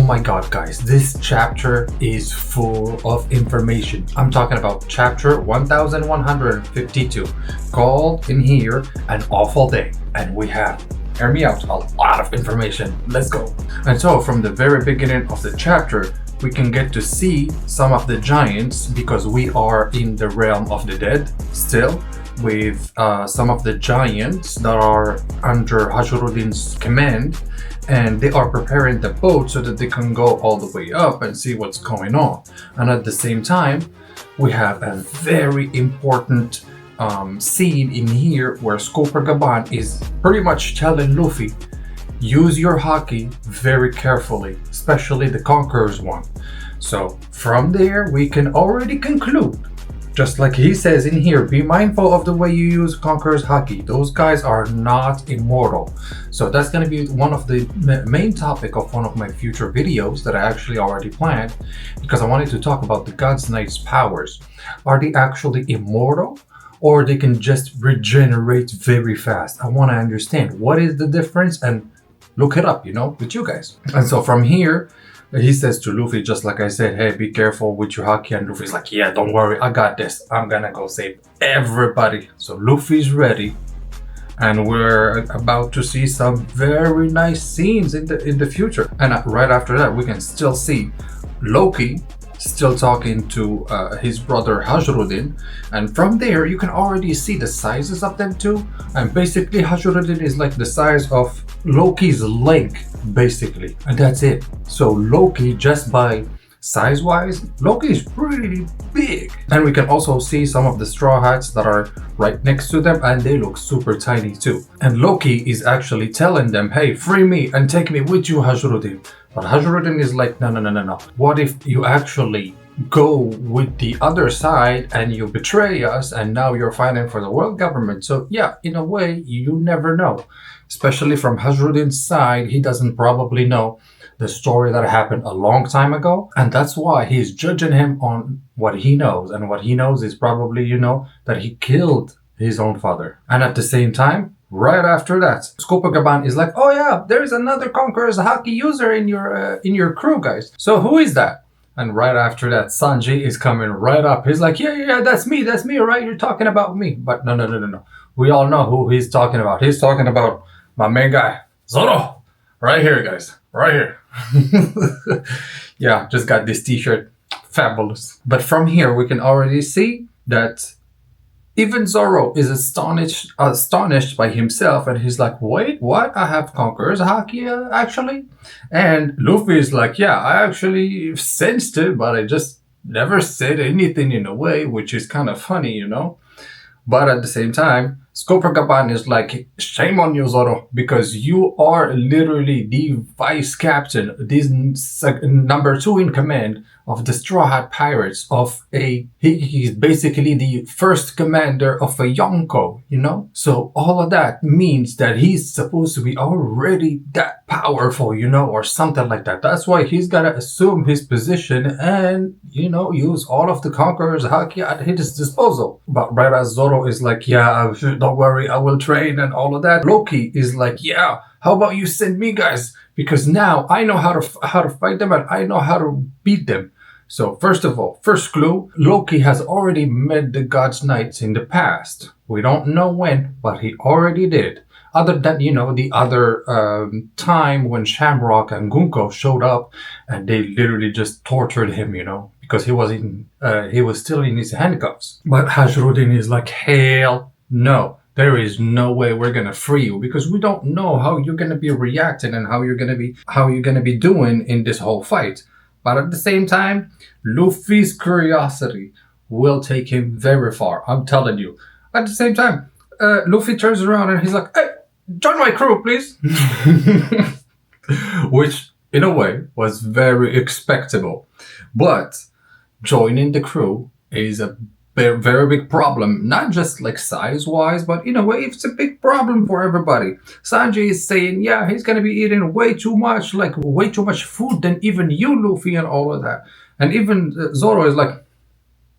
my god, guys, this chapter is full of information. I'm talking about chapter 1152, called in here An Awful Day. And we have, hear me out, a lot of information. Let's go. And so, from the very beginning of the chapter, we can get to see some of the giants because we are in the realm of the dead still, with some of the giants that are under Hajruddin's command, and they are preparing the boat so that they can go all the way up and see what's going on. And at the same time, we have a very important scene in here where Scoper Gaban is pretty much telling Luffy, use your haki very carefully, especially the Conqueror's one. So from there, we can already conclude, just like he says in here, be mindful of the way you use Conqueror's haki. Those guys are not immortal. So that's going to be one of the main topic of one of my future videos that I actually already planned, because I wanted to talk about the God's Knight's powers. Are they actually immortal, or they can just regenerate very fast? I want to understand what is the difference and look it up, with you guys. And so from here, he says to Luffy, just like I said, hey, be careful with your haki. And Luffy's like, yeah, don't worry, I got this. I'm gonna go save everybody. So Luffy's ready. And we're about to see some very nice scenes in the future. And right after that, we can still see Loki still talking to his brother Hajruddin, and from there you can already see the sizes of them too. And basically Hajruddin is like the size of Loki's leg, basically, and that's it. So Loki, just by size wise, Loki is pretty big. And we can also see some of the straw hats that are right next to them, and they look super tiny too. And Loki is actually telling them, hey, free me and take me with you, Hajruddin. But Hajruddin is like, no. What if you actually go with the other side and you betray us, and now you're fighting for the world government? So yeah, in a way, you never know. Especially from Hajruddin's side, he doesn't probably know the story that happened a long time ago. And that's why he's judging him on what he knows. And what he knows is probably, that he killed his own father. And at the same time, right after that, Scoper Gaban is like, oh yeah, there's another Conqueror's haki user in your crew, guys. So who is that? And right after that, Sanji is coming right up. He's like, yeah, that's me, right? You're talking about me. But no. We all know who he's talking about. He's talking about my main guy, Zoro. Right here, guys. Right here. Yeah, just got this t-shirt. Fabulous. But from here, we can already see that even Zoro is astonished by himself, and he's like, wait, what? I have Conqueror's haki, actually? And Luffy is like, yeah, I actually sensed it, but I just never said anything in a way, which is kind of funny, But at the same time, Scoper Gaban is like, shame on you, Zoro, because you are literally the vice captain, this number 2 in command of the Straw Hat Pirates, he's basically the first commander of a Yonko, So all of that means that he's supposed to be already that powerful, or something like that. That's why he's gotta assume his position and, use all of the Conqueror's haki at his disposal. But right as Zoro is like, yeah, don't worry, I will train and all of that, Loki is like, yeah, how about you send me guys? Because now I know how to fight them, and I know how to beat them. So first of all, first clue, Loki has already met the God's Knights in the past. We don't know when, but he already did. Other than, the other time when Shamrock and Gunko showed up, and they literally just tortured him, because he was still in his handcuffs. But Hajruddin is like, hell no. There is no way we're gonna free you, because we don't know how you're gonna be reacting and how you're gonna be doing in this whole fight. But at the same time, Luffy's curiosity will take him very far. I'm telling you. At the same time, Luffy turns around and he's like, hey, join my crew, please. Which, in a way, was very expectable. But joining the crew is a very big problem, not just like size-wise, but in a way, it's a big problem for everybody. Sanji is saying, yeah, he's gonna be eating way too much food than even you, Luffy, and all of that. And even Zoro is like,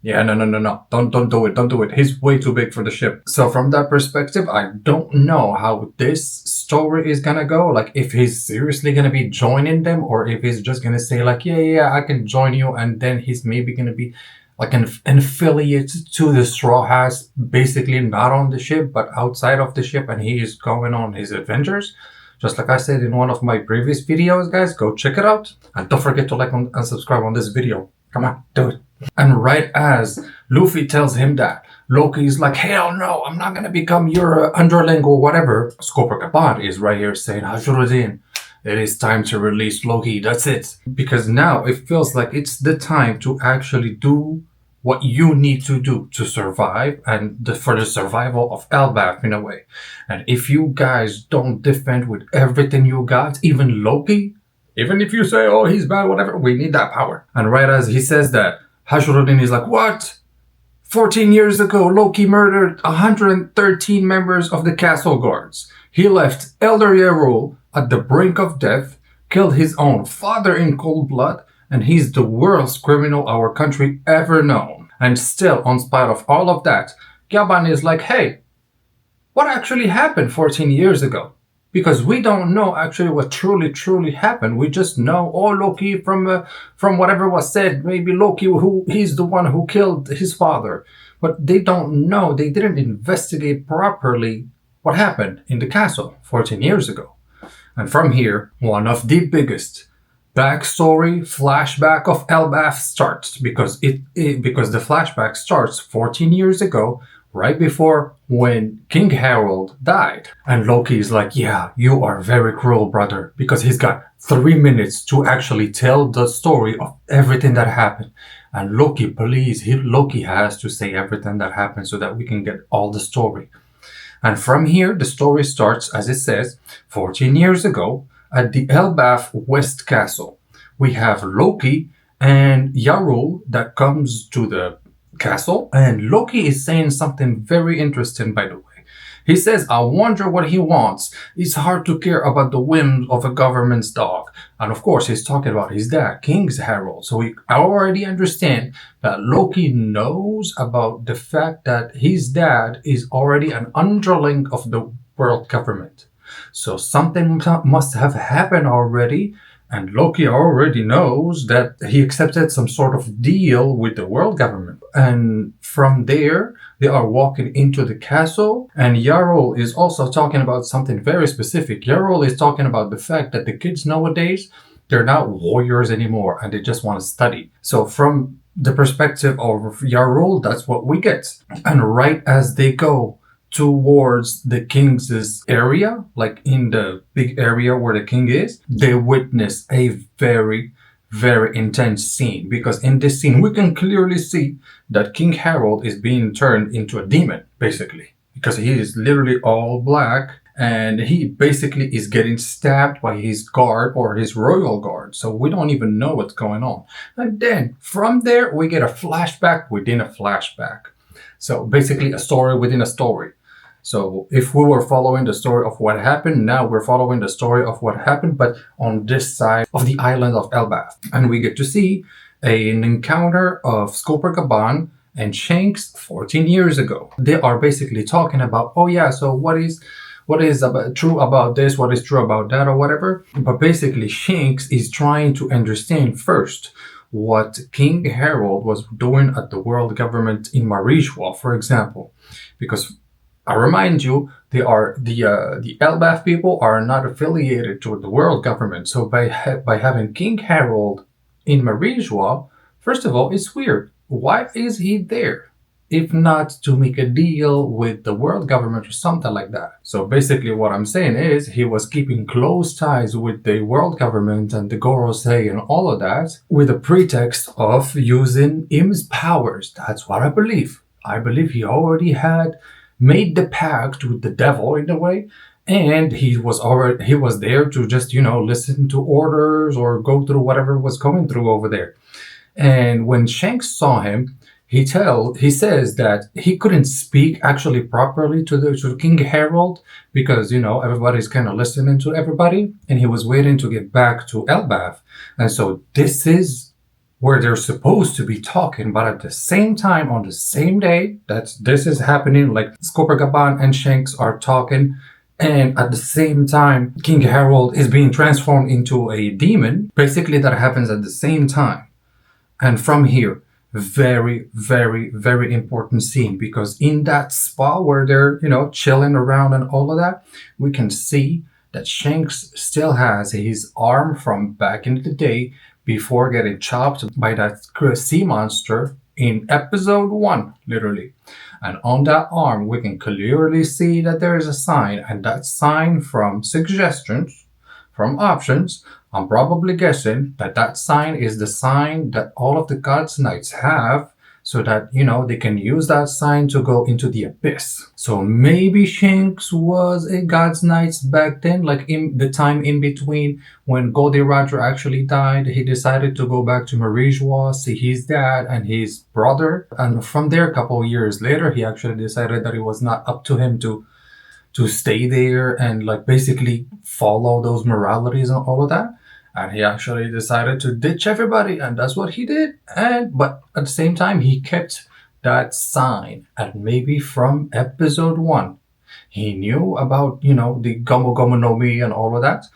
Yeah, no. Don't do it. Don't do it. He's way too big for the ship. So from that perspective, I don't know how this story is gonna go. Like if he's seriously gonna be joining them, or if he's just gonna say like, yeah, I can join you, and then he's maybe gonna be like an affiliate to the Straw Hats, basically not on the ship but outside of the ship, and he is going on his adventures. Just like I said in one of my previous videos, guys, go check it out. And don't forget to like and subscribe on this video. Come on, do it. And right as Luffy tells him that, Loki is like, hell no, I'm not gonna become your underling or whatever. Copacabana is right here saying, Hashirudin, it is time to release Loki, that's it. Because now it feels like it's the time to actually do what you need to do to survive and for the survival of Elbaf in a way. And if you guys don't defend with everything you got, even Loki, even if you say, oh, he's bad, whatever, we need that power. And right as he says that, Hashirudin is like, what? 14 years ago, Loki murdered 113 members of the castle guards. He left Elder Yarul at the brink of death, killed his own father in cold blood, and he's the worst criminal our country ever known. And still, in spite of all of that, Gaban is like, hey, what actually happened 14 years ago? Because we don't know actually what truly happened. We just know, oh, Loki from whatever was said, maybe Loki, he's the one who killed his father. But they don't know, they didn't investigate properly what happened in the castle 14 years ago. And from here, one of the biggest backstory flashback of Elbaf starts, because because the flashback starts 14 years ago, right before when King Harold died. And Loki is like, yeah, you are very cruel, brother, because he's got 3 minutes to actually tell the story of everything that happened. And Loki, please, Loki has to say everything that happened so that we can get all the story. And from here, the story starts, as it says, 14 years ago, at the Elbaf West Castle. We have Loki and Yarul that comes to the castle, and Loki is saying something very interesting, by the way. He says, I wonder what he wants. It's hard to care about the whims of a government's dog. And of course, he's talking about his dad, King Harold. So we already understand that Loki knows about the fact that his dad is already an underling of the world government. So something must have happened already, and Loki already knows that he accepted some sort of deal with the world government. And from there, they are walking into the castle, and Yarul is also talking about something very specific. Yarul is talking about the fact that the kids nowadays, they're not warriors anymore, and they just want to study. So from the perspective of Yarul, that's what we get. And right as they go towards the king's area, like in the big area where the king is, they witness a very intense scene, because in this scene we can clearly see that King Harold is being turned into a demon, basically, because he is literally all black, and he basically is getting stabbed by his guard, or his royal guard. So we don't even know what's going on. And then from there we get a flashback within a flashback. So basically a story within a story. So if we were following the story of what happened, now we're following the story of what happened, but on this side of the island of Elbaf. And we get to see an encounter of Copacabana and Shanks 14 years ago. They are basically talking about, oh yeah, so what is true about this, what is true about that, or whatever. But basically Shanks is trying to understand first what King Harold was doing at the world government in Marishwa, for example. Because I remind you, the Elbaf people are not affiliated to the world government. So by having King Harold in Marishwa, first of all, it's weird. Why is he there? If not to make a deal with the world government or something like that. So basically what I'm saying is he was keeping close ties with the world government and the Gorosei and all of that with a pretext of using Im's powers. That's what I believe. I believe he already had made the pact with the devil in a way, and he was there to just, listen to orders or go through whatever was going through over there. And when Shanks saw him, he says that he couldn't speak actually properly to King Harold, because everybody's kind of listening to everybody, and he was waiting to get back to Elbaf. And so this is where they're supposed to be talking, but at the same time, on the same day that this is happening, like Scoper Gaban and Shanks are talking, and at the same time, King Harold is being transformed into a demon. Basically, that happens at the same time. And from here, very, very, very important scene, because in that spot where they're, chilling around and all of that, we can see that Shanks still has his arm from back in the day before getting chopped by that sea monster in episode 1, literally. And on that arm, we can clearly see that there is a sign, and that sign from suggestions, from options, I'm probably guessing that that sign is the sign that all of the God's Knights have, so that, they can use that sign to go into the abyss. So maybe Shanks was a God's Knights back then, like in the time in between when Goldie Roger actually died. He decided to go back to Marijois, see his dad and his brother. And from there, a couple of years later, he actually decided that it was not up to him to stay there and like basically follow those moralities and all of that. And he actually decided to ditch everybody, and that's what he did. But at the same time, he kept that sign. And maybe from episode 1, he knew about, the Gomu Gomu no Mi and all of that,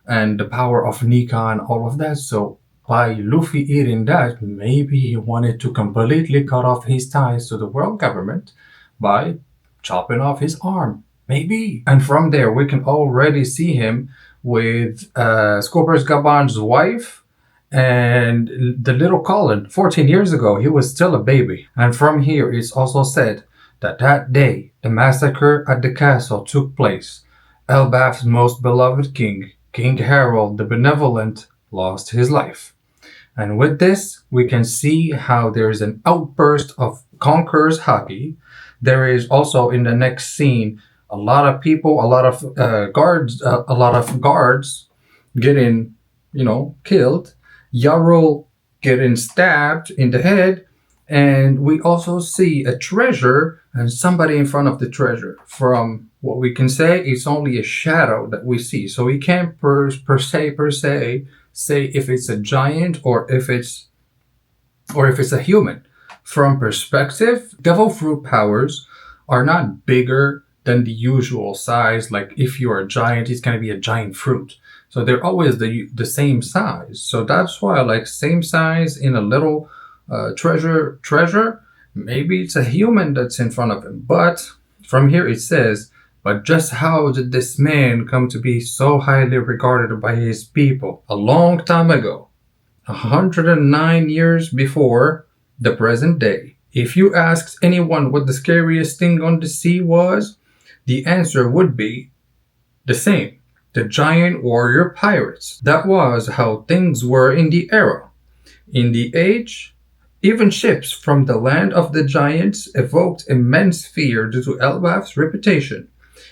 and the power of Nika and all of that. So by Luffy eating that, maybe he wanted to completely cut off his ties to the world government by chopping off his arm. Maybe. And from there, we can already see him with Scorpius Gaban's wife and the little Colin. 14 years ago, he was still a baby. And from here, it's also said that that day, the massacre at the castle took place. Elbaf's most beloved king, King Harold the Benevolent, lost his life. And with this, we can see how there's an outburst of Conqueror's Haki. There is also in the next scene a lot of people, a lot of guards getting, killed. Yarrow getting stabbed in the head. And we also see a treasure and somebody in front of the treasure. From what we can say, it's only a shadow that we see. So we can't per se say if it's a giant or if it's a human. From perspective, devil fruit powers are not bigger than the usual size. Like if you're a giant, it's going to be a giant fruit. So they're always the same size. So that's why, like, same size in a little treasure, maybe it's a human that's in front of him. But from here it says, but just how did this man come to be so highly regarded by his people? A long time ago, 109 years before the present day. If you asked anyone what the scariest thing on the sea was, the answer would be the same. The giant warrior pirates. That was how things were in the era. In the age, even ships from the land of the giants evoked immense fear due to Elbaf's reputation.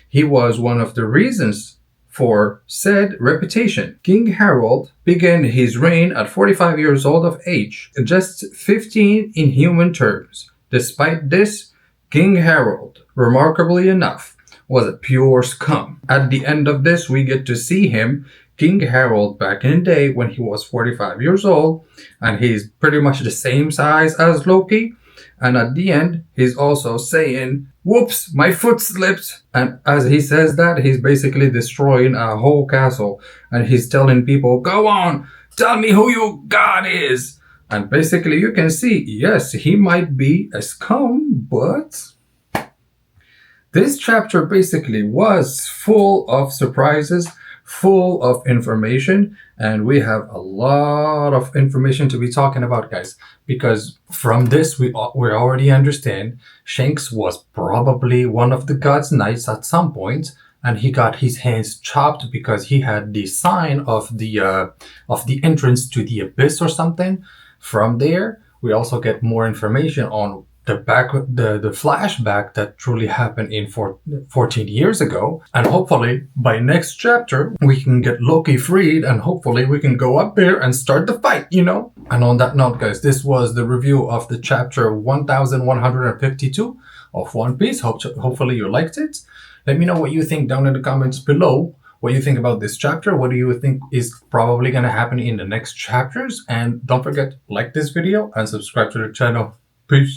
He was one of the reasons for said reputation. King Harold began his reign at 45 years old of age, just 15 in human terms. Despite this, King Harold, remarkably enough, was a pure scum. At the end of this, we get to see him, King Harold, back in the day when he was 45 years old, and he's pretty much the same size as Loki. And at the end, he's also saying, whoops, my foot slipped. And as he says that, he's basically destroying a whole castle. And he's telling people, go on, tell me who your god is. And basically you can see, yes, he might be a scum, but this chapter basically was full of surprises, full of information, and we have a lot of information to be talking about, guys, because from this we already understand Shanks was probably one of the God's Knights at some point, and he got his hands chopped because he had the sign of the entrance to the abyss or something. From there, we also get more information on the flashback that truly happened in 14 years ago. And hopefully by next chapter we can get Loki freed, and hopefully we can go up there and start the fight, And on that note, guys, this was the review of the chapter 1152 of One Piece. Hopefully you liked it. Let me know what you think down in the comments below. what you think about this chapter. What do you think is probably going to happen in the next chapters? And don't forget, like this video and subscribe to the channel. Peace.